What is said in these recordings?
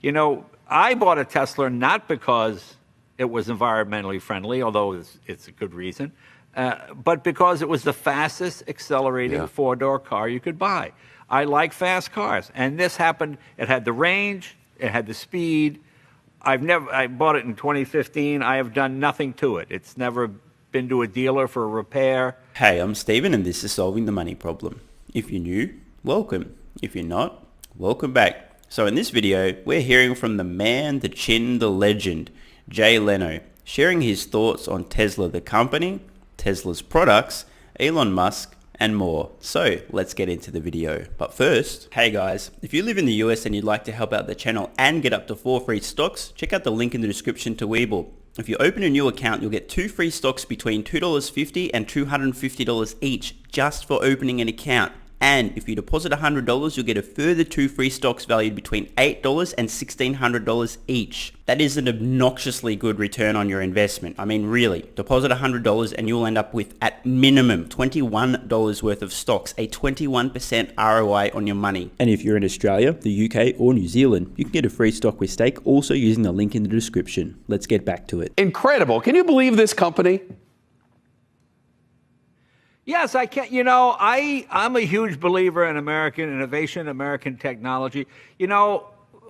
I bought a Tesla not because it was environmentally friendly, although it's a good reason, but because it was the fastest accelerating four-door car you could buy. I like fast cars, and this happened. It had the range, it had the speed. I bought it in 2015. I have done nothing to it. It's never been to a dealer for a repair. Hey, I'm Steven, and this is Solving the Money Problem. If you're new, welcome. If you're not, welcome back. So in this video, we're hearing from the man, the chin, the legend, Jay Leno, sharing his thoughts on Tesla the company, Tesla's products, Elon Musk, and more. So let's get into the video. But first, hey guys, if you live in the US and you'd like to help out the channel and get up to 4 free stocks, check out the link in the description to WeBull. If you open a new account, you'll get 2 free stocks between $2.50 and $250 each just for opening an account. And if you deposit $100, you'll get a further 2 free stocks valued between $8 and $1,600 each. That is an obnoxiously good return on your investment. I mean, really, deposit $100 and you'll end up with, at minimum, $21 worth of stocks, a 21% ROI on your money. And if you're in Australia, the UK, or New Zealand, you can get a free stock with stake also using the link in the description. Let's get back to it. Incredible. Can you believe this company? Yes, I can. I'm a huge believer in American innovation, American technology.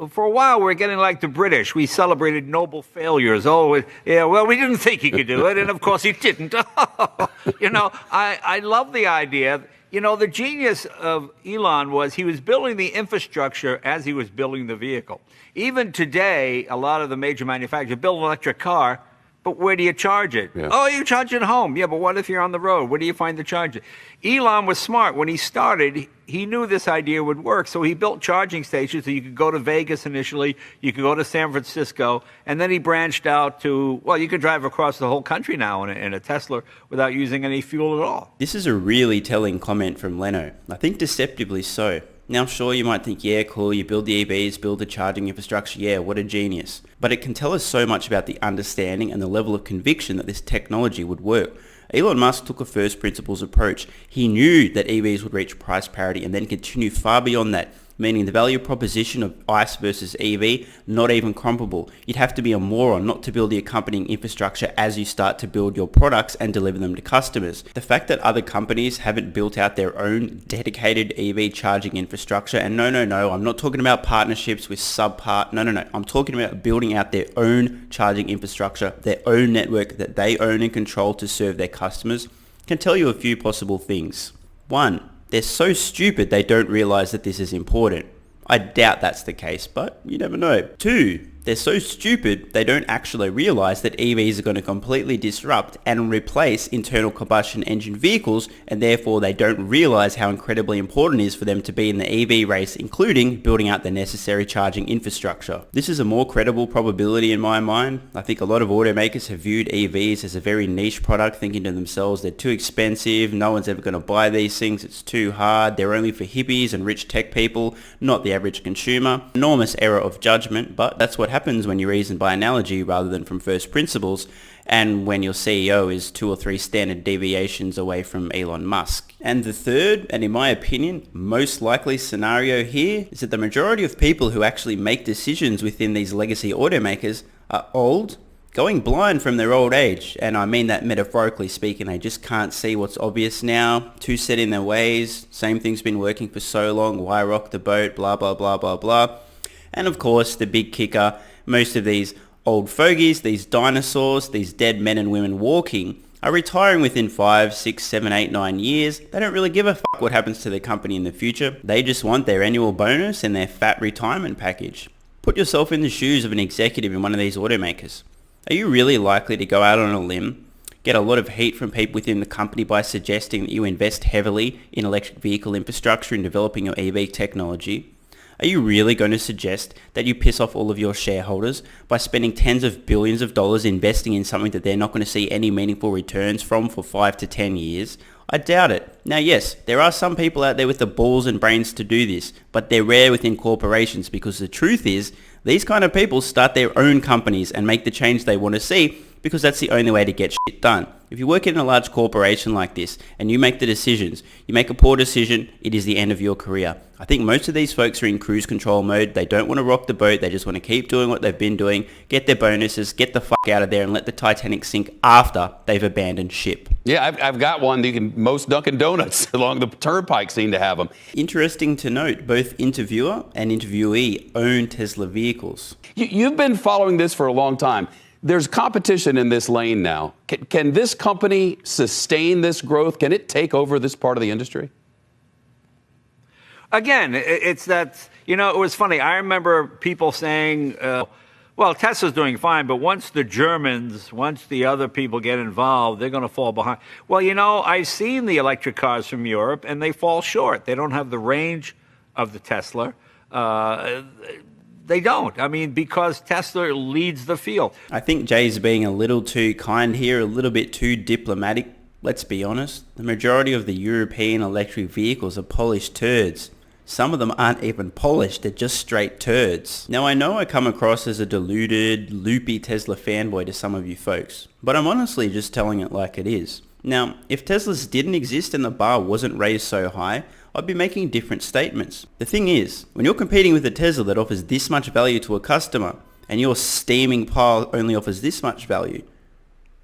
For a while, we're getting like the British. We celebrated noble failures. We didn't think he could do it, and of course he didn't. I love the idea. The genius of Elon was he was building the infrastructure as he was building the vehicle. Even today, a lot of the major manufacturers build an electric car, but where do you charge it? Yeah. Oh, you charge it at home. Yeah, but what if you're on the road? Where do you find the charger? Elon was smart. When he started, he knew this idea would work, so he built charging stations so you could go to Vegas initially, you could go to San Francisco, and then he branched out to, you could drive across the whole country now in a Tesla without using any fuel at all. This is a really telling comment from Leno. I think deceptively so. Now, sure, you might think, yeah, cool, you build the EVs, build the charging infrastructure, yeah, what a genius. But it can tell us so much about the understanding and the level of conviction that this technology would work. Elon Musk took a first principles approach. He knew that EVs would reach price parity and then continue far beyond that, meaning the value proposition of ICE versus EV, not even comparable. You'd have to be a moron not to build the accompanying infrastructure as you start to build your products and deliver them to customers. The fact that other companies haven't built out their own dedicated EV charging infrastructure, and no, I'm not talking about partnerships with subpart, no, I'm talking about building out their own charging infrastructure, their own network that they own and control to serve their customers, can tell you a few possible things. 1. They're so stupid they don't realize that this is important. I doubt that's the case, but you never know. 2, they're so stupid they don't actually realize that EVs are going to completely disrupt and replace internal combustion engine vehicles, and therefore they don't realize how incredibly important it is for them to be in the EV race, including building out the necessary charging infrastructure. This is a more credible probability in my mind. I think a lot of automakers have viewed EVs as a very niche product, thinking to themselves they're too expensive, no one's ever going to buy these things, it's too hard, they're only for hippies and rich tech people, not the average consumer. Enormous error of judgment, but that's what happens when you reason by analogy rather than from first principles, and when your CEO is 2 or 3 standard deviations away from Elon Musk. And the third, and in my opinion, most likely scenario here is that the majority of people who actually make decisions within these legacy automakers are old, going blind from their old age, and I mean that metaphorically speaking. They just can't see what's obvious now, too set in their ways, same thing's been working for so long, why rock the boat, blah, blah, blah, blah, blah. And of course, the big kicker, most of these old fogies, these dinosaurs, these dead men and women walking, are retiring within 5, 6, 7, 8, 9 years. They don't really give a fuck what happens to their company in the future. They just want their annual bonus and their fat retirement package. Put yourself in the shoes of an executive in one of these automakers. Are you really likely to go out on a limb, get a lot of heat from people within the company by suggesting that you invest heavily in electric vehicle infrastructure and developing your EV technology? Are you really going to suggest that you piss off all of your shareholders by spending tens of billions of dollars investing in something that they're not going to see any meaningful returns from for 5 to 10 years? I doubt it. Now, yes, there are some people out there with the balls and brains to do this, but they're rare within corporations, because the truth is, these kind of people start their own companies and make the change they want to see, because that's the only way to get shit done. If you work in a large corporation like this and you make the decisions, you make a poor decision, it is the end of your career. I think most of these folks are in cruise control mode. They don't want to rock the boat. They just want to keep doing what they've been doing, get their bonuses, get the fuck out of there and let the Titanic sink after they've abandoned ship. Yeah, I've got one. Most Dunkin' Donuts along the turnpike seem to have them. Interesting to note, both interviewer and interviewee own Tesla vehicles. You've been following this for a long time. There's competition in this lane now. Can this company sustain this growth? Can it take over this part of the industry? Again, it's that, it was funny. I remember people saying, well, Tesla's doing fine, but once the other people get involved, they're going to fall behind. Well, I've seen the electric cars from Europe, and they fall short. They don't have the range of the Tesla. They don't. I mean, because Tesla leads the field. I think Jay's being a little too kind here, a little bit too diplomatic. Let's be honest. The majority of the European electric vehicles are polished turds. Some of them aren't even polished, they're just straight turds. Now I know I come across as a deluded, loopy Tesla fanboy to some of you folks, but I'm honestly just telling it like it is. Now, if Teslas didn't exist and the bar wasn't raised so high, I'd be making different statements. The thing is, when you're competing with a Tesla that offers this much value to a customer, and your steaming pile only offers this much value,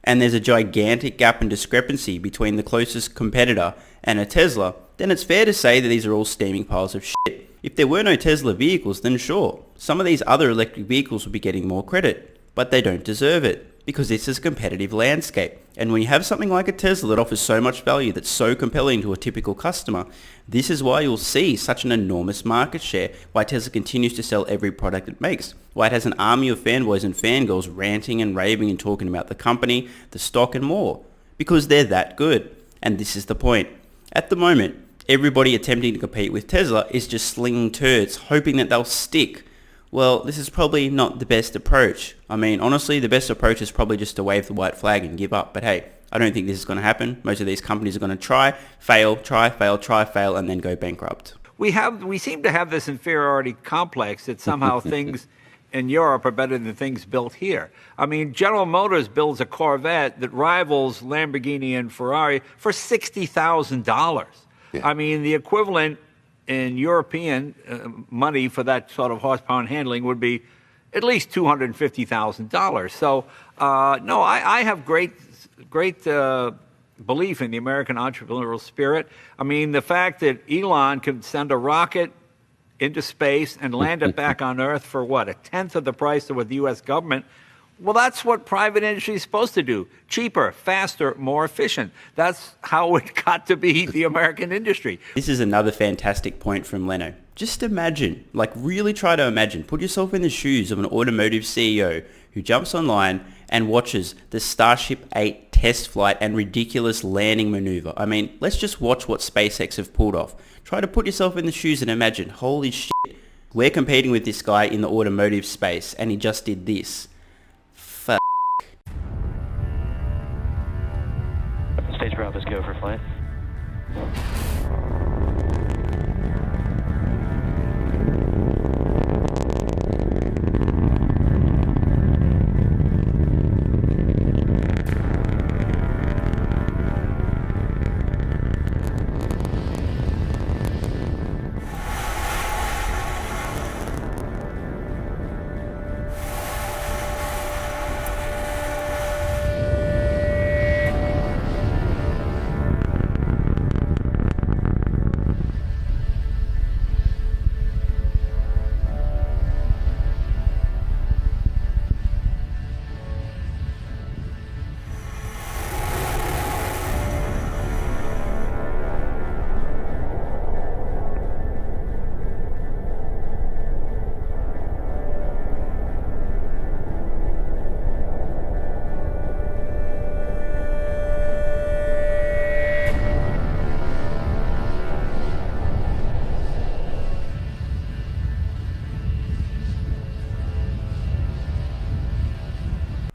and there's a gigantic gap and discrepancy between the closest competitor and a Tesla, then it's fair to say that these are all steaming piles of shit. If there were no Tesla vehicles, then sure, some of these other electric vehicles would be getting more credit, but they don't deserve it, because this is a competitive landscape. And when you have something like a Tesla that offers so much value that's so compelling to a typical customer, this is why you'll see such an enormous market share, why Tesla continues to sell every product it makes, why it has an army of fanboys and fangirls ranting and raving and talking about the company, the stock and more, because they're that good. And this is the point. At the moment, everybody attempting to compete with Tesla is just slinging turds, hoping that they'll stick. Well, this is probably not the best approach. I mean, honestly, the best approach is probably just to wave the white flag and give up. But hey, I don't think this is going to happen. Most of these companies are going to try, fail, and then go bankrupt. We seem to have this inferiority complex that somehow things in Europe are better than things built here. I mean, General Motors builds a Corvette that rivals Lamborghini and Ferrari for $60,000. Yeah. I mean, the equivalent in European money for that sort of horsepower and handling would be at least $250,000. So, no, I have great belief in the American entrepreneurial spirit. I mean, the fact that Elon can send a rocket into space and land it back on Earth for what, a tenth of the price of what the U.S. government. Well, that's what private industry is supposed to do. Cheaper, faster, more efficient. That's how it got to be the American industry. This is another fantastic point from Leno. Just imagine, really try to imagine, put yourself in the shoes of an automotive CEO who jumps online and watches the Starship 8 test flight and ridiculous landing maneuver. I mean, let's just watch what SpaceX have pulled off. Try to put yourself in the shoes and imagine, holy shit, we're competing with this guy in the automotive space and he just did this. Stage Bravo's go for flight.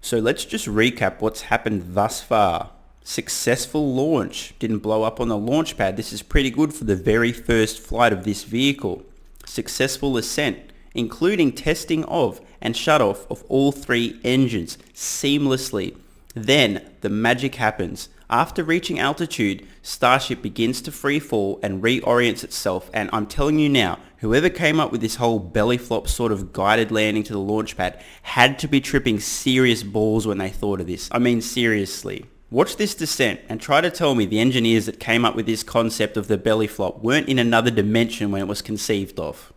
So let's just recap what's happened thus far. Successful launch. Didn't blow up on the launch pad. This is pretty good for the very first flight of this vehicle. Successful ascent, including testing of and shut off of all three engines seamlessly. Then the magic happens. After reaching altitude, Starship begins to free fall and reorients itself, and I'm telling you now, whoever came up with this whole belly flop sort of guided landing to the launch pad had to be tripping serious balls when they thought of this. I mean, seriously. Watch this descent and try to tell me the engineers that came up with this concept of the belly flop weren't in another dimension when it was conceived of.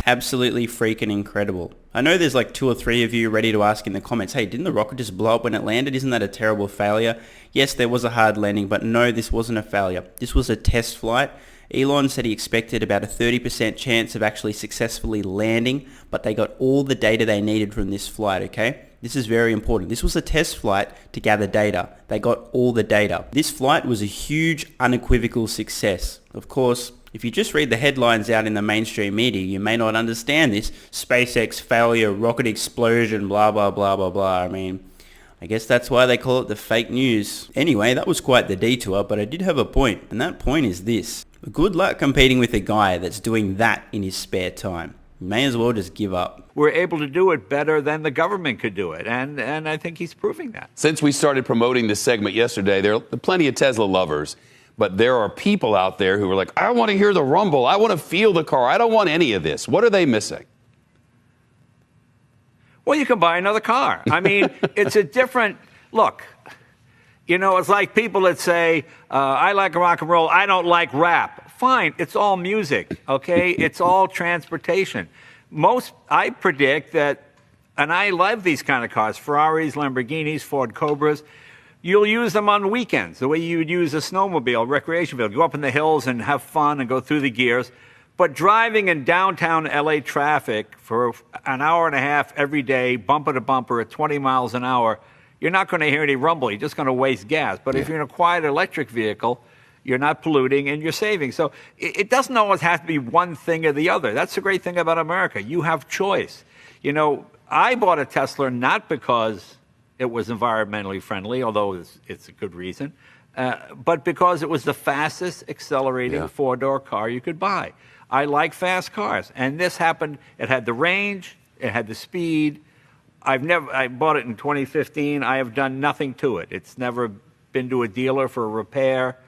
Absolutely freaking incredible. I know there's like 2 or 3 of you ready to ask in the comments, hey, didn't the rocket just blow up when it landed? Isn't that a terrible failure? Yes, there was a hard landing, but no, this wasn't a failure. This was a test flight. Elon said he expected about a 30% chance of actually successfully landing, but they got all the data they needed from this flight, okay? This is very important. This was a test flight to gather data. They got all the data. This flight was a huge, unequivocal success. Of course, if you just read the headlines out in the mainstream media, you may not understand this. SpaceX failure, rocket explosion, blah, blah, blah, blah, blah. I mean, I guess that's why they call it the fake news. Anyway, that was quite the detour, but I did have a point, and that point is this. Good luck competing with a guy that's doing that in his spare time. You may as well just give up. We're able to do it better than the government could do it, and I think he's proving that. Since we started promoting this segment yesterday, there are plenty of Tesla lovers, but there are people out there who are like, I want to hear the rumble. I want to feel the car. I don't want any of this. What are they missing? Well, you can buy another car. I mean, it's a different look. You know, it's like people that say, I like rock and roll. I don't like rap. Fine. It's all music. Okay. It's all transportation. I predict that, and I love these kind of cars, Ferraris, Lamborghinis, Ford Cobras. You'll use them on weekends, the way you would use a snowmobile, recreation vehicle. Go up in the hills and have fun and go through the gears. But driving in downtown LA traffic for an hour and a half every day, bumper to bumper at 20 miles an hour, you're not going to hear any rumble. You're just going to waste gas. But if you're in a quiet electric vehicle, you're not polluting and you're saving. So it doesn't always have to be one thing or the other. That's the great thing about America. You have choice. You know, I bought a Tesla not because it was environmentally friendly, although it's a good reason, but because it was the fastest accelerating four-door car you could buy. I like fast cars, and this happened. It had the range, it had the speed. I bought it in 2015. I have done nothing to it. It's never been to a dealer for a repair.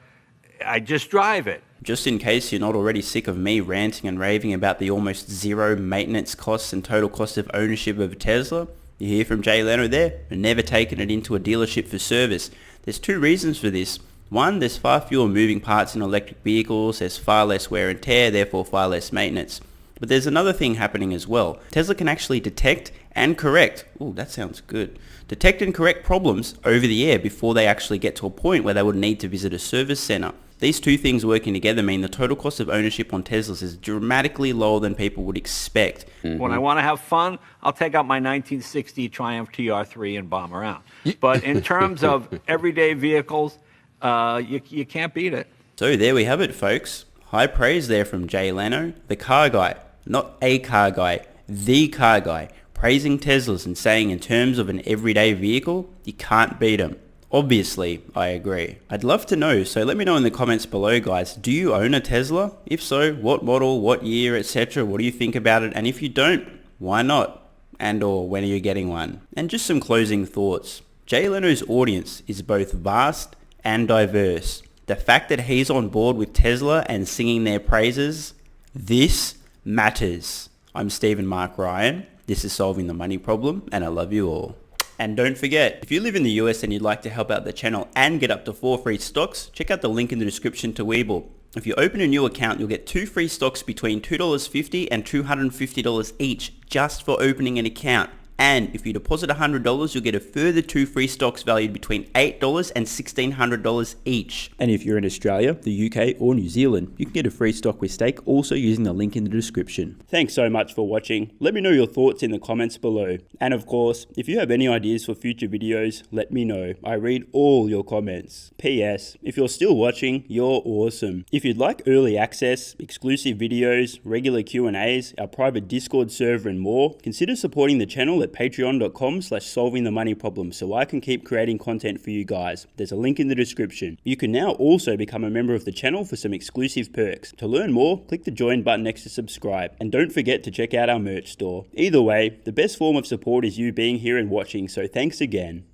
I just drive it. Just in case you're not already sick of me ranting and raving about the almost zero maintenance costs and total cost of ownership of a Tesla, you hear from Jay Leno there, and never taken it into a dealership for service. There's 2 reasons for this. One, there's far fewer moving parts in electric vehicles, there's far less wear and tear, therefore far less maintenance. But there's another thing happening as well. Tesla can actually detect and correct, that sounds good, detect and correct problems over the air before they actually get to a point where they would need to visit a service center. These 2 things working together mean the total cost of ownership on Teslas is dramatically lower than people would expect. When I want to have fun, I'll take out my 1960 Triumph TR3 and bomb around. But in terms of everyday vehicles, you can't beat it. So there we have it, folks. High praise there from Jay Leno, the car guy. Not a car guy, the car guy. Praising Teslas and saying in terms of an everyday vehicle, you can't beat them. Obviously, I agree. I'd love to know, so let me know in the comments below, guys. Do you own a Tesla? If so, what model, what year, etc.? What do you think about it? And if you don't, why not? And or when are you getting one? And just some closing thoughts. Jay Leno's audience is both vast and diverse. The fact that he's on board with Tesla and singing their praises, this matters. I'm Stephen Mark Ryan. This is Solving the Money Problem, and I love you all. And don't forget, if you live in the US and you'd like to help out the channel and get up to 4 free stocks, check out the link in the description to WeBull. If you open a new account, you'll get 2 free stocks between $2.50 and $250 each just for opening an account. And if you deposit $100, you'll get a further 2 free stocks valued between $8 and $1,600 each. And if you're in Australia, the UK or New Zealand, you can get a free stock with stake also using the link in the description. Thanks so much for watching. Let me know your thoughts in the comments below. And of course, if you have any ideas for future videos, let me know. I read all your comments. PS, if you're still watching, you're awesome. If you'd like early access, exclusive videos, regular Q&As, our private Discord server and more, consider supporting the channel at patreon.com/solvingthemoneyproblem so I can keep creating content for you guys. There's a link in the description. You can now also become a member of the channel for some exclusive perks. To learn more, click the join button next to subscribe. And don't forget to check out our merch store. Either way, the best form of support is you being here and watching, so thanks again.